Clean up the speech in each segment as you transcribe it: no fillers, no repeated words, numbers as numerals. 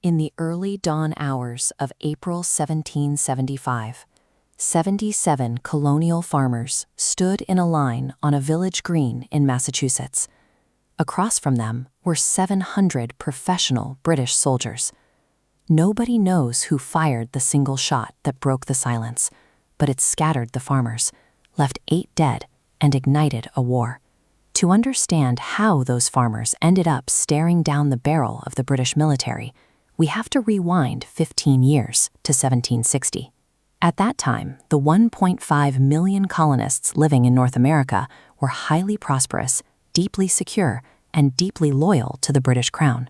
In the early dawn hours of April 1775, 77 colonial farmers stood in a line on a village green in Massachusetts. Across from them were 700 professional British soldiers. Nobody knows who fired the single shot that broke the silence, but it scattered the farmers, left 8 dead, and ignited a war. To understand how those farmers ended up staring down the barrel of the British military, we have to rewind 15 years to 1760. At that time, the 1.5 million colonists living in North America were highly prosperous, deeply secure, and deeply loyal to the British Crown.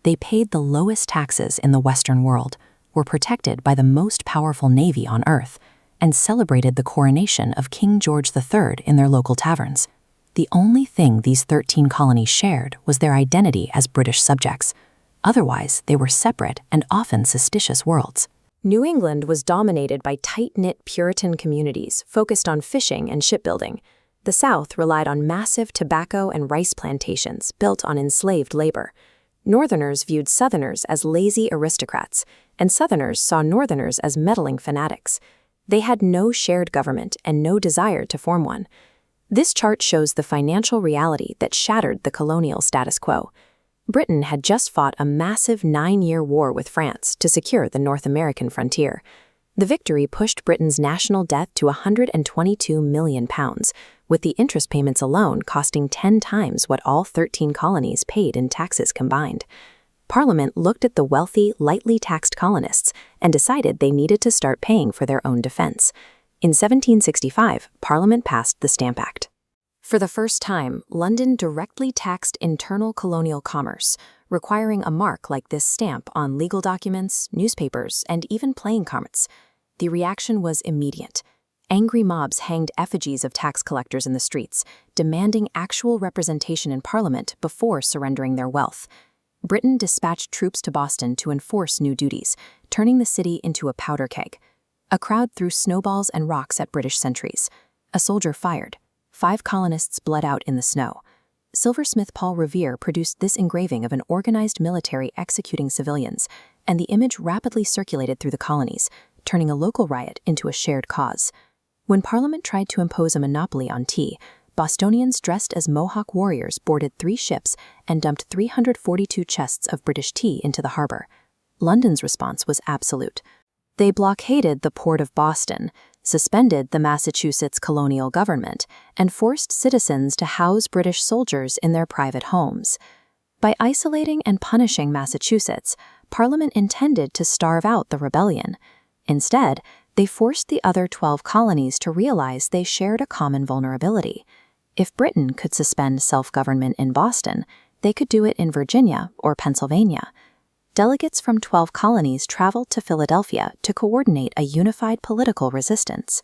They paid the lowest taxes in the Western world, were protected by the most powerful navy on Earth, and celebrated the coronation of King George III in their local taverns. The only thing these 13 colonies shared was their identity as British subjects. Otherwise, they were separate and often suspicious worlds. New England was dominated by tight-knit Puritan communities focused on fishing and shipbuilding. The South relied on massive tobacco and rice plantations built on enslaved labor. Northerners viewed Southerners as lazy aristocrats, and Southerners saw Northerners as meddling fanatics. They had no shared government and no desire to form one. This chart shows the financial reality that shattered the colonial status quo. Britain had just fought a massive 9-year war with France to secure the North American frontier. The victory pushed Britain's national debt to £122 million, with the interest payments alone costing 10 times what all 13 colonies paid in taxes combined. Parliament looked at the wealthy, lightly taxed colonists and decided they needed to start paying for their own defense. In 1765, Parliament passed the Stamp Act. For the first time, London directly taxed internal colonial commerce, requiring a mark like this stamp on legal documents, newspapers, and even playing cards. The reaction was immediate. Angry mobs hanged effigies of tax collectors in the streets, demanding actual representation in Parliament before surrendering their wealth. Britain dispatched troops to Boston to enforce new duties, turning the city into a powder keg. A crowd threw snowballs and rocks at British sentries. A soldier fired. 5 colonists bled out in the snow. Silversmith Paul Revere produced this engraving of an organized military executing civilians, and the image rapidly circulated through the colonies, turning a local riot into a shared cause. When Parliament tried to impose a monopoly on tea, Bostonians dressed as Mohawk warriors boarded 3 ships and dumped 342 chests of British tea into the harbor. London's response was absolute. They blockaded the port of Boston, suspended the Massachusetts colonial government, and forced citizens to house British soldiers in their private homes. By isolating and punishing Massachusetts, Parliament intended to starve out the rebellion. Instead, they forced the other 12 colonies to realize they shared a common vulnerability. If Britain could suspend self-government in Boston, they could do it in Virginia or Pennsylvania. Delegates from 12 colonies traveled to Philadelphia to coordinate a unified political resistance.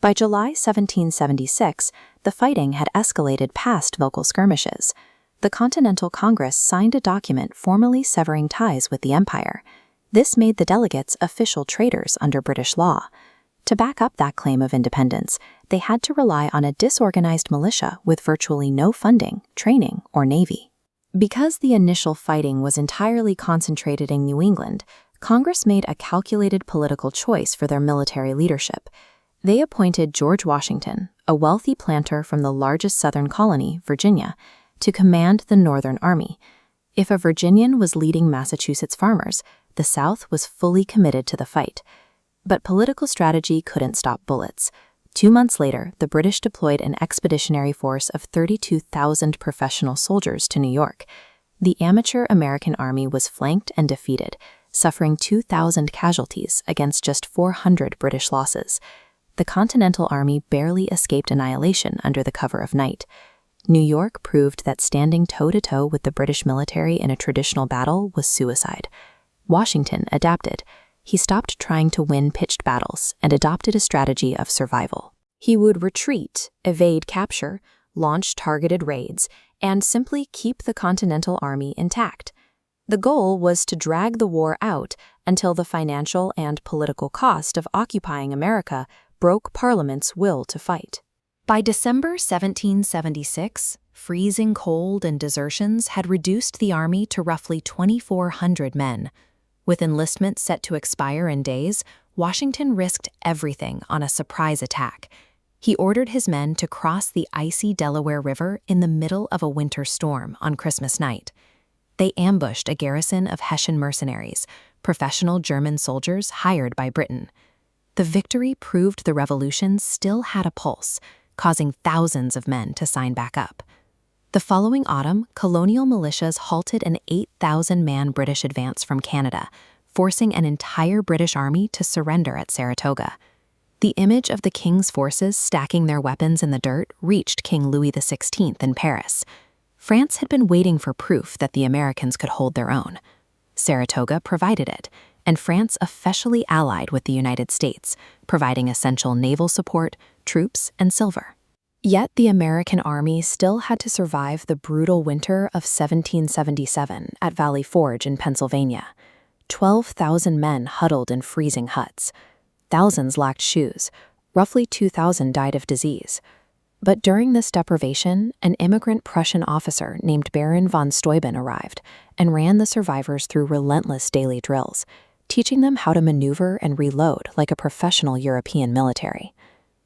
By July 1776, the fighting had escalated past local skirmishes. The Continental Congress signed a document formally severing ties with the Empire. This made the delegates official traitors under British law. To back up that claim of independence, they had to rely on a disorganized militia with virtually no funding, training, or navy. Because the initial fighting was entirely concentrated in New England, Congress made a calculated political choice for their military leadership. They appointed George Washington, a wealthy planter from the largest southern colony, Virginia, to command the Northern Army. If a Virginian was leading Massachusetts farmers, the South was fully committed to the fight. But political strategy couldn't stop bullets. 2 months later, the British deployed an expeditionary force of 32,000 professional soldiers to New York. The amateur American army was flanked and defeated, suffering 2,000 casualties against just 400 British losses. The Continental Army barely escaped annihilation under the cover of night. New York proved that standing toe-to-toe with the British military in a traditional battle was suicide. Washington adapted. He stopped trying to win pitched battles and adopted a strategy of survival. He would retreat, evade capture, launch targeted raids, and simply keep the Continental Army intact. The goal was to drag the war out until the financial and political cost of occupying America broke Parliament's will to fight. By December 1776, freezing cold and desertions had reduced the army to roughly 2,400 men. With enlistment set to expire in days, Washington risked everything on a surprise attack. He ordered his men to cross the icy Delaware River in the middle of a winter storm on Christmas night. They ambushed a garrison of Hessian mercenaries, professional German soldiers hired by Britain. The victory proved the revolution still had a pulse, causing thousands of men to sign back up. The following autumn, colonial militias halted an 8,000-man British advance from Canada, forcing an entire British army to surrender at Saratoga. The image of the king's forces stacking their weapons in the dirt reached King Louis XVI in Paris. France had been waiting for proof that the Americans could hold their own. Saratoga provided it, and France officially allied with the United States, providing essential naval support, troops, and silver. Yet the American army still had to survive the brutal winter of 1777 at Valley Forge in Pennsylvania. 12,000 men huddled in freezing huts. Thousands lacked shoes. Roughly 2,000 died of disease. But during this deprivation, an immigrant Prussian officer named Baron von Steuben arrived and ran the survivors through relentless daily drills, teaching them how to maneuver and reload like a professional European military.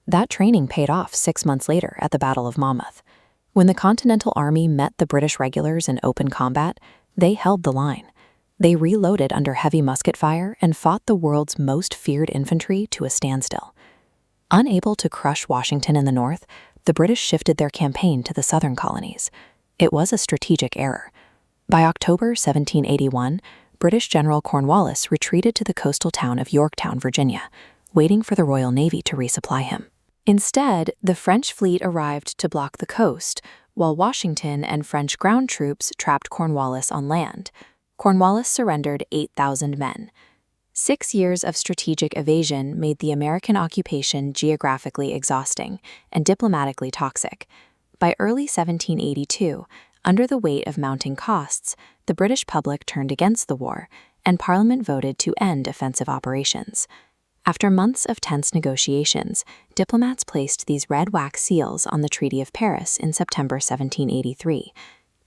That training paid off 6 months later at the Battle of Monmouth. When the Continental Army met the British regulars in open combat, they held the line. They reloaded under heavy musket fire and fought the world's most feared infantry to a standstill. Unable to crush Washington in the north, the British shifted their campaign to the southern colonies. It was a strategic error. By October 1781, British General Cornwallis retreated to the coastal town of Yorktown, Virginia, waiting for the Royal Navy to resupply him. Instead, the French fleet arrived to block the coast, while Washington and French ground troops trapped Cornwallis on land. Cornwallis surrendered 8,000 men. 6 years of strategic evasion made the American occupation geographically exhausting and diplomatically toxic. By early 1782, under the weight of mounting costs, the British public turned against the war, and Parliament voted to end offensive operations. After months of tense negotiations, diplomats placed these red wax seals on the Treaty of Paris in September 1783.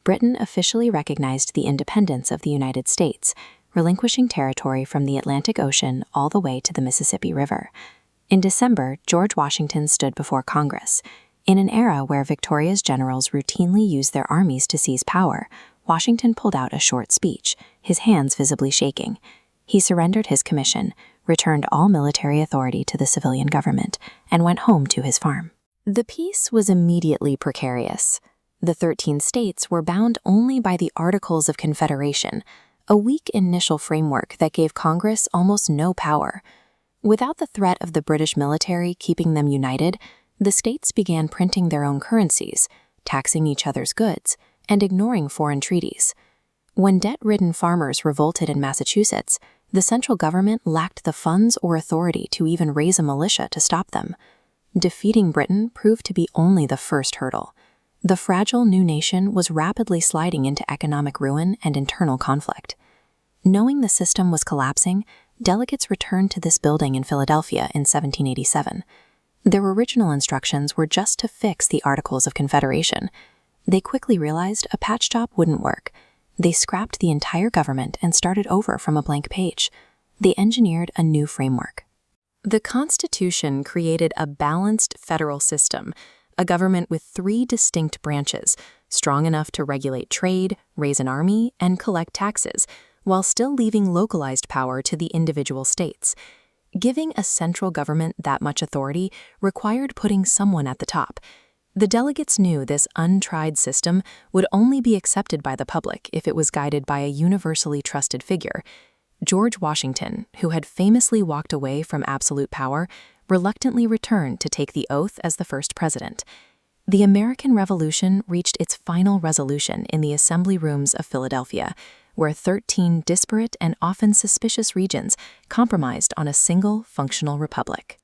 Britain officially recognized the independence of the United States, relinquishing territory from the Atlantic Ocean all the way to the Mississippi River. In December, George Washington stood before Congress. In an era where Victoria's generals routinely used their armies to seize power, Washington pulled out a short speech, his hands visibly shaking. He surrendered his commission, returned all military authority to the civilian government, and went home to his farm. The peace was immediately precarious. The 13 states were bound only by the Articles of Confederation, a weak initial framework that gave Congress almost no power. Without the threat of the British military keeping them united, the states began printing their own currencies, taxing each other's goods, and ignoring foreign treaties. When debt-ridden farmers revolted in Massachusetts, the central government lacked the funds or authority to even raise a militia to stop them. Defeating Britain proved to be only the first hurdle. The fragile new nation was rapidly sliding into economic ruin and internal conflict. Knowing the system was collapsing, delegates returned to this building in Philadelphia in 1787. Their original instructions were just to fix the Articles of Confederation. They quickly realized a patch job wouldn't work. They scrapped the entire government and started over from a blank page. They engineered a new framework. The Constitution created a balanced federal system, a government with 3 distinct branches, strong enough to regulate trade, raise an army, and collect taxes, while still leaving localized power to the individual states. Giving a central government that much authority required putting someone at the top. The delegates knew this untried system would only be accepted by the public if it was guided by a universally trusted figure. George Washington, who had famously walked away from absolute power, reluctantly returned to take the oath as the first president. The American Revolution reached its final resolution in the assembly rooms of Philadelphia, where 13 disparate and often suspicious regions compromised on a single functional republic.